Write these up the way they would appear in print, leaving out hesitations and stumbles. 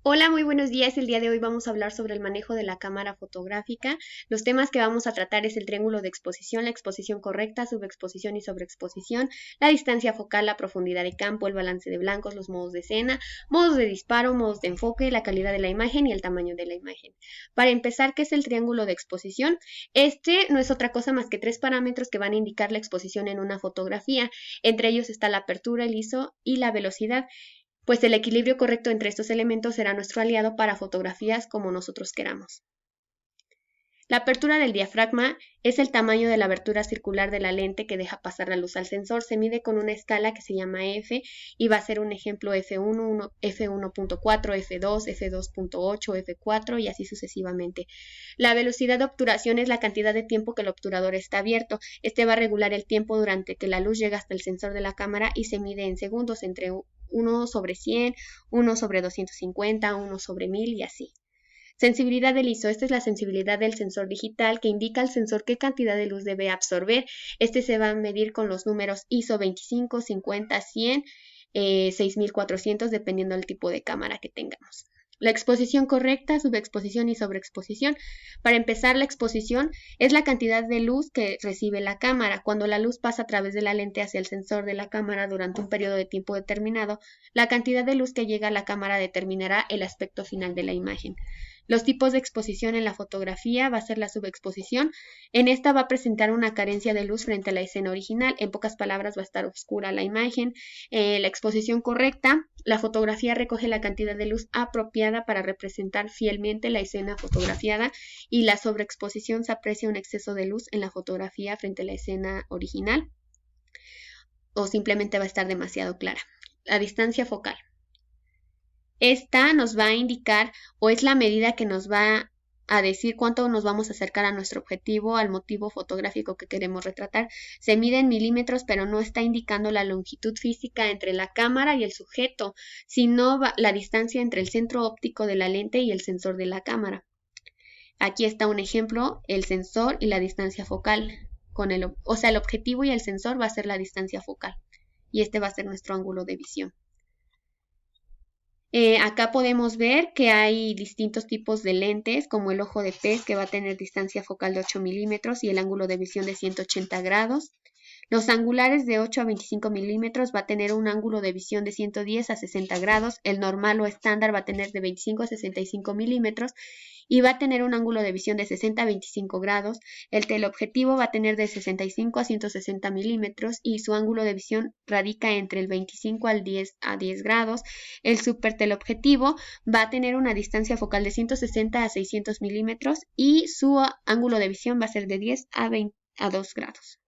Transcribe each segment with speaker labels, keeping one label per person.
Speaker 1: Hola, muy buenos días. El día de hoy vamos a hablar sobre el manejo de la cámara fotográfica. Los temas que vamos a tratar es el triángulo de exposición, la exposición correcta, subexposición y sobreexposición, la distancia focal, la profundidad de campo, el balance de blancos, los modos de escena, modos de disparo, modos de enfoque, la calidad de la imagen y el tamaño de la imagen. Para empezar, ¿qué es el triángulo de exposición? Este no es otra cosa más que tres parámetros que van a indicar la exposición en una fotografía. Entre ellos está la apertura, el ISO y la velocidad, pues el equilibrio correcto entre estos elementos será nuestro aliado para fotografías como nosotros queramos. La apertura del diafragma es el tamaño de la abertura circular de la lente que deja pasar la luz al sensor. Se mide con una escala que se llama F y va a ser un ejemplo F1, F1.4, F2, F2.8, F4 y así sucesivamente. La velocidad de obturación es la cantidad de tiempo que el obturador está abierto. Este va a regular el tiempo durante que la luz llega hasta el sensor de la cámara y se mide en segundos entre 1/100, 1/250, 1/1000 y así. Sensibilidad del ISO. Esta es la sensibilidad del sensor digital que indica al sensor qué cantidad de luz debe absorber. Este se va a medir con los números ISO 25, 50, 100, 6400 dependiendo del tipo de cámara que tengamos. La exposición correcta, subexposición y sobreexposición. Para empezar, la exposición es la cantidad de luz que recibe la cámara. Cuando la luz pasa a través de la lente hacia el sensor de la cámara durante un periodo de tiempo determinado, la cantidad de luz que llega a la cámara determinará el aspecto final de la imagen. Los tipos de exposición en la fotografía va a ser la subexposición. En esta va a presentar una carencia de luz frente a la escena original. En pocas palabras va a estar oscura la imagen. La exposición correcta. La fotografía recoge la cantidad de luz apropiada para representar fielmente la escena fotografiada y la sobreexposición se aprecia un exceso de luz en la fotografía frente a la escena original o simplemente va a estar demasiado clara. La distancia focal. Esta nos va a indicar o es la medida que nos va a decir cuánto nos vamos a acercar a nuestro objetivo, al motivo fotográfico que queremos retratar. Se mide en milímetros, pero no está indicando la longitud física entre la cámara y el sujeto, sino la distancia entre el centro óptico de la lente y el sensor de la cámara. Aquí está un ejemplo, el sensor y la distancia focal. El objetivo y el sensor va a ser la distancia focal. Y este va a ser nuestro ángulo de visión. Acá podemos ver que hay distintos tipos de lentes, como el ojo de pez, que va a tener distancia focal de 8 milímetros y el ángulo de visión de 180 grados. Los angulares de 8 a 25 milímetros va a tener un ángulo de visión de 110 a 60 grados. El normal o estándar va a tener de 25 a 65 milímetros y va a tener un ángulo de visión de 60 a 25 grados. El teleobjetivo va a tener de 65 a 160 milímetros y su ángulo de visión radica entre el 25 al 10 a 10 grados. El super teleobjetivo va a tener una distancia focal de 160 a 600 milímetros y su ángulo de visión va a ser de 10 a 2 grados.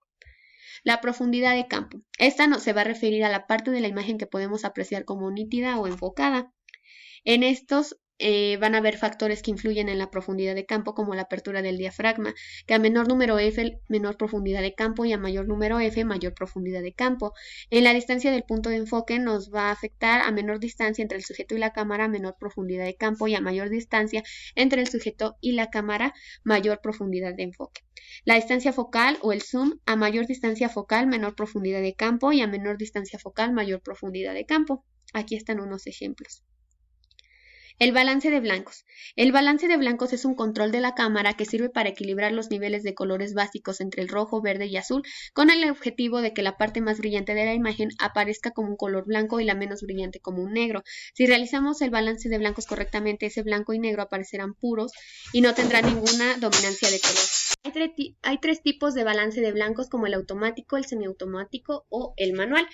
Speaker 1: La profundidad de campo. Esta no se va a referir a la parte de la imagen que podemos apreciar como nítida o enfocada. En estos van a haber factores que influyen en la profundidad de campo, como la apertura del diafragma, que a menor número F, menor profundidad de campo, y a mayor número F, mayor profundidad de campo. En la distancia del punto de enfoque nos va a afectar a menor distancia entre el sujeto y la cámara, menor profundidad de campo, y a mayor distancia entre el sujeto y la cámara, mayor profundidad de enfoque. La distancia focal o el zoom, a mayor distancia focal, menor profundidad de campo, y a menor distancia focal, mayor profundidad de campo. Aquí están unos ejemplos. El balance de blancos. El balance de blancos es un control de la cámara que sirve para equilibrar los niveles de colores básicos entre el rojo, verde y azul, con el objetivo de que la parte más brillante de la imagen aparezca como un color blanco y la menos brillante como un negro. Si realizamos el balance de blancos correctamente, ese blanco y negro aparecerán puros y no tendrá ninguna dominancia de color. Hay tres tipos de balance de blancos, como el automático, el semiautomático o el manual.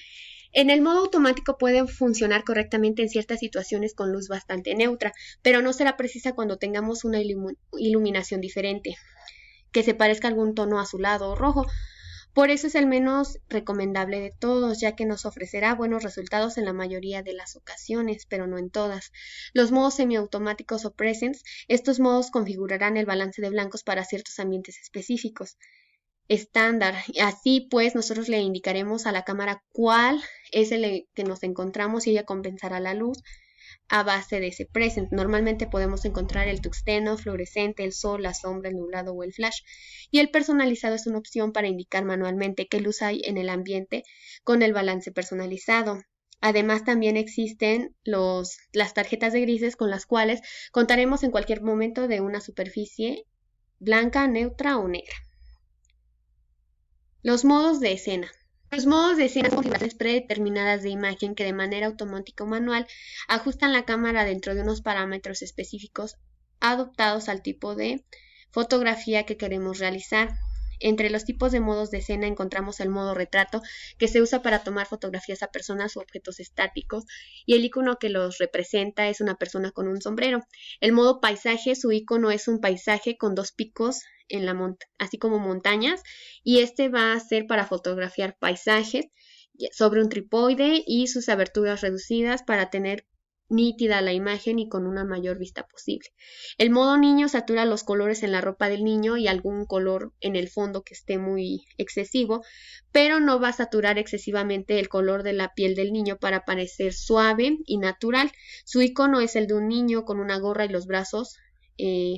Speaker 1: En el modo automático puede funcionar correctamente en ciertas situaciones con luz bastante neutra, pero no será precisa cuando tengamos una iluminación diferente, que se parezca a algún tono azulado o rojo. Por eso es el menos recomendable de todos, ya que nos ofrecerá buenos resultados en la mayoría de las ocasiones, pero no en todas. Los modos semiautomáticos o presets, estos modos configurarán el balance de blancos para ciertos ambientes específicos. Estándar. Así pues, nosotros le indicaremos a la cámara cuál es el que nos encontramos y ella compensará la luz a base de ese present. Normalmente podemos encontrar el tuxteno, fluorescente, el sol, la sombra, el nublado o el flash. Y el personalizado es una opción para indicar manualmente qué luz hay en el ambiente con el balance personalizado. Además, también existen las tarjetas de grises con las cuales contaremos en cualquier momento de una superficie blanca, neutra o negra. Los modos de escena. Los modos de escena son configuraciones predeterminadas de imagen que de manera automática o manual ajustan la cámara dentro de unos parámetros específicos adaptados al tipo de fotografía que queremos realizar. Entre los tipos de modos de escena encontramos el modo retrato, que se usa para tomar fotografías a personas u objetos estáticos, y el icono que los representa es una persona con un sombrero. El modo paisaje, su icono es un paisaje con dos picos en la así como montañas, y este va a ser para fotografiar paisajes sobre un trípode y sus aberturas reducidas para tener nítida la imagen y con una mayor vista posible. El modo niño satura los colores en la ropa del niño y algún color en el fondo que esté muy excesivo, pero no va a saturar excesivamente el color de la piel del niño para parecer suave y natural. Su icono es el de un niño con una gorra y los brazos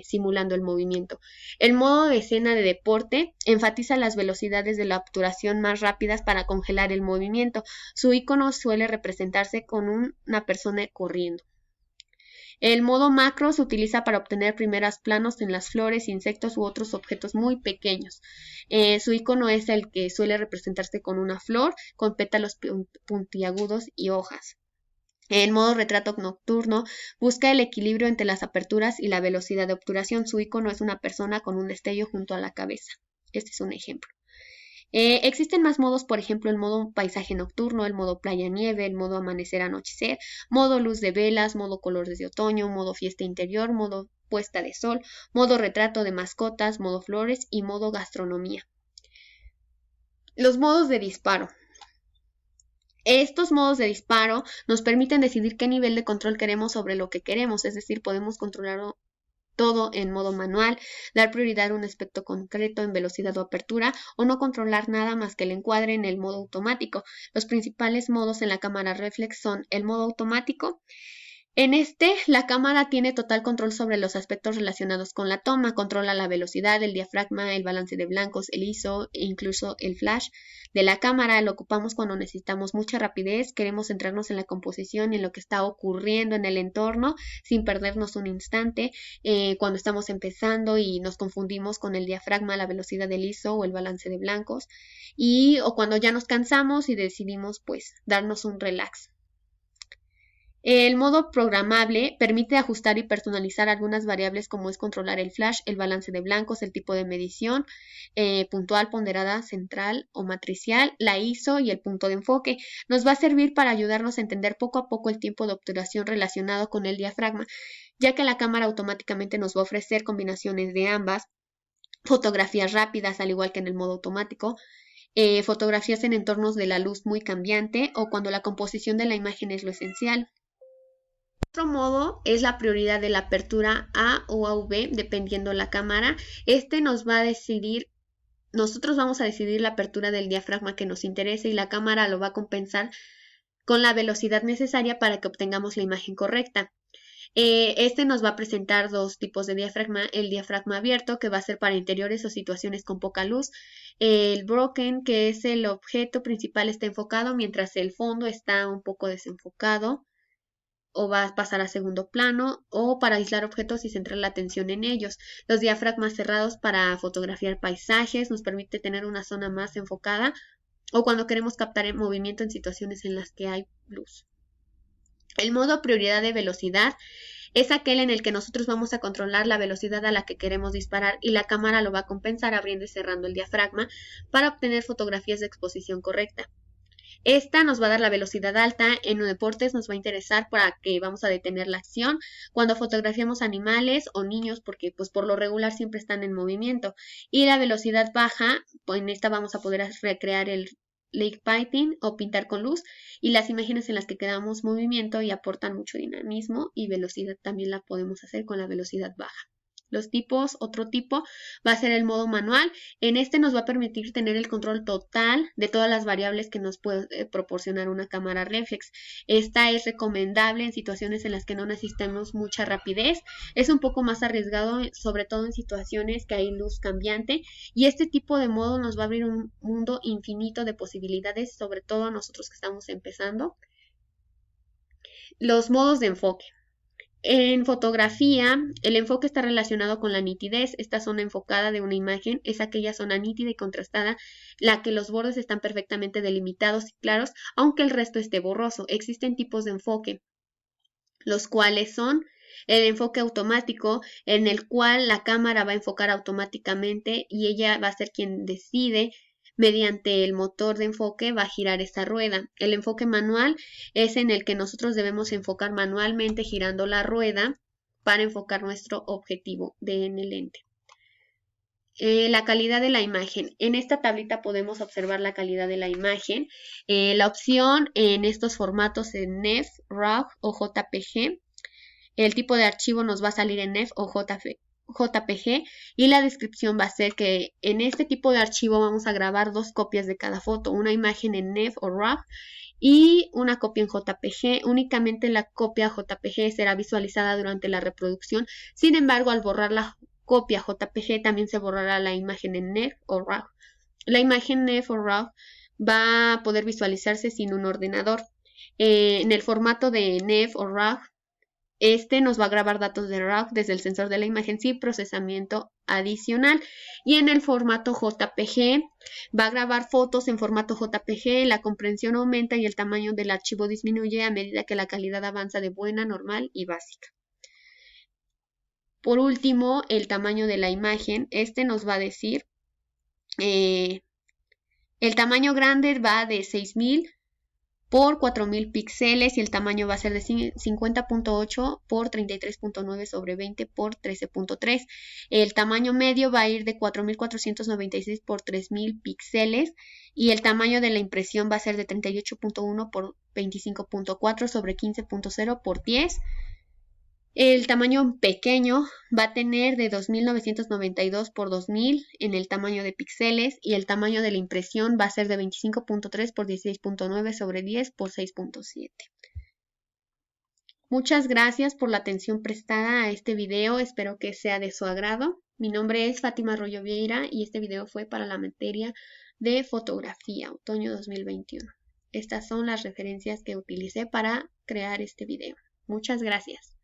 Speaker 1: simulando el movimiento. El modo de escena de deporte enfatiza las velocidades de la obturación más rápidas para congelar el movimiento. Su icono suele representarse con una persona corriendo. El modo macro se utiliza para obtener primeros planos en las flores, insectos u otros objetos muy pequeños. Su icono es el que suele representarse con una flor, con pétalos puntiagudos y hojas. En modo retrato nocturno, busca el equilibrio entre las aperturas y la velocidad de obturación. Su icono es una persona con un destello junto a la cabeza. Este es un ejemplo. Existen más modos, por ejemplo, el modo paisaje nocturno, el modo playa-nieve, el modo amanecer-anochecer, modo luz de velas, modo colores de otoño, modo fiesta interior, modo puesta de sol, modo retrato de mascotas, modo flores y modo gastronomía. Los modos de disparo. Estos modos de disparo nos permiten decidir qué nivel de control queremos sobre lo que queremos, es decir, podemos controlarlo todo en modo manual, dar prioridad a un aspecto concreto en velocidad o apertura, o no controlar nada más que el encuadre en el modo automático. Los principales modos en la cámara reflex son el modo automático. En este, la cámara tiene total control sobre los aspectos relacionados con la toma, controla la velocidad, el diafragma, el balance de blancos, el ISO e incluso el flash de la cámara. Lo ocupamos cuando necesitamos mucha rapidez, queremos centrarnos en la composición y en lo que está ocurriendo en el entorno sin perdernos un instante, cuando estamos empezando y nos confundimos con el diafragma, la velocidad del ISO o el balance de blancos, o cuando ya nos cansamos y decidimos pues darnos un relax. El modo programable permite ajustar y personalizar algunas variables como es controlar el flash, el balance de blancos, el tipo de medición, puntual, ponderada, central o matricial, la ISO y el punto de enfoque. Nos va a servir para ayudarnos a entender poco a poco el tiempo de obturación relacionado con el diafragma, ya que la cámara automáticamente nos va a ofrecer combinaciones de ambas, fotografías rápidas al igual que en el modo automático, fotografías en entornos de la luz muy cambiante o cuando la composición de la imagen es lo esencial. Otro modo es la prioridad de la apertura A o AV, dependiendo la cámara. Este nos va a decidir, nosotros vamos a decidir la apertura del diafragma que nos interese y la cámara lo va a compensar con la velocidad necesaria para que obtengamos la imagen correcta. Este nos va a presentar dos tipos de diafragma, el diafragma abierto, que va a ser para interiores o situaciones con poca luz, el broken, que es el objeto principal está enfocado mientras el fondo está un poco desenfocado, o va a pasar a segundo plano, o para aislar objetos y centrar la atención en ellos. Los diafragmas cerrados para fotografiar paisajes nos permite tener una zona más enfocada, o cuando queremos captar el movimiento en situaciones en las que hay luz. El modo prioridad de velocidad es aquel en el que nosotros vamos a controlar la velocidad a la que queremos disparar y la cámara lo va a compensar abriendo y cerrando el diafragma para obtener fotografías de exposición correcta. Esta nos va a dar la velocidad alta, en deportes nos va a interesar para que vamos a detener la acción, cuando fotografiamos animales o niños, porque pues por lo regular siempre están en movimiento, y la velocidad baja, pues en esta vamos a poder recrear el lake painting o pintar con luz, y las imágenes en las que quedamos movimiento y aportan mucho dinamismo y velocidad también la podemos hacer con la velocidad baja. Los tipos, otro tipo va a ser el modo manual. En este nos va a permitir tener el control total de todas las variables que nos puede proporcionar una cámara reflex. Esta es recomendable en situaciones en las que no necesitamos mucha rapidez. Es un poco más arriesgado, sobre todo en situaciones que hay luz cambiante. Y este tipo de modo nos va a abrir un mundo infinito de posibilidades, sobre todo a nosotros que estamos empezando. los modos de enfoque. En fotografía, el enfoque está relacionado con la nitidez. Esta zona enfocada de una imagen es aquella zona nítida y contrastada, la que los bordes están perfectamente delimitados y claros, aunque el resto esté borroso. Existen tipos de enfoque, los cuales son el enfoque automático, en el cual la cámara va a enfocar automáticamente y ella va a ser quien decide mediante el motor de enfoque va a girar esta rueda. El enfoque manual es en el que nosotros debemos enfocar manualmente girando la rueda para enfocar nuestro objetivo en el lente. La calidad de la imagen. En esta tablita podemos observar la calidad de la imagen. La opción en estos formatos en NEF, RAW o JPG. El tipo de archivo nos va a salir en NEF o JPG y la descripción va a ser que en este tipo de archivo vamos a grabar 2 copias de cada foto, una imagen en NEF o RAW y una copia en JPG. Únicamente la copia JPG será visualizada durante la reproducción. Sin embargo, al borrar la copia JPG también se borrará la imagen en NEF o RAW. La imagen NEF o RAW va a poder visualizarse sin un ordenador. En el formato de NEF o RAW, este nos va a grabar datos de RAW desde el sensor de la imagen sin procesamiento adicional. Y en el formato JPG va a grabar fotos en formato JPG, la comprensión aumenta y el tamaño del archivo disminuye a medida que la calidad avanza de buena, normal y básica. Por último, el tamaño de la imagen. Este nos va a decir, el tamaño grande va de 6000 por 4000 píxeles y el tamaño va a ser de 50.8 por 33.9 sobre 20 por 13.3. El tamaño medio va a ir de 4496 por 3000 píxeles y el tamaño de la impresión va a ser de 38.1 por 25.4 sobre 15.0 por 10. El tamaño pequeño va a tener de 2992 por 2000 en el tamaño de píxeles y el tamaño de la impresión va a ser de 25.3 por 16.9 sobre 10 por 6.7. Muchas gracias por la atención prestada a este video, espero que sea de su agrado. Mi nombre es Fátima Arroyo Vieira y este video fue para la materia de fotografía, otoño 2021. Estas son las referencias que utilicé para crear este video. Muchas gracias.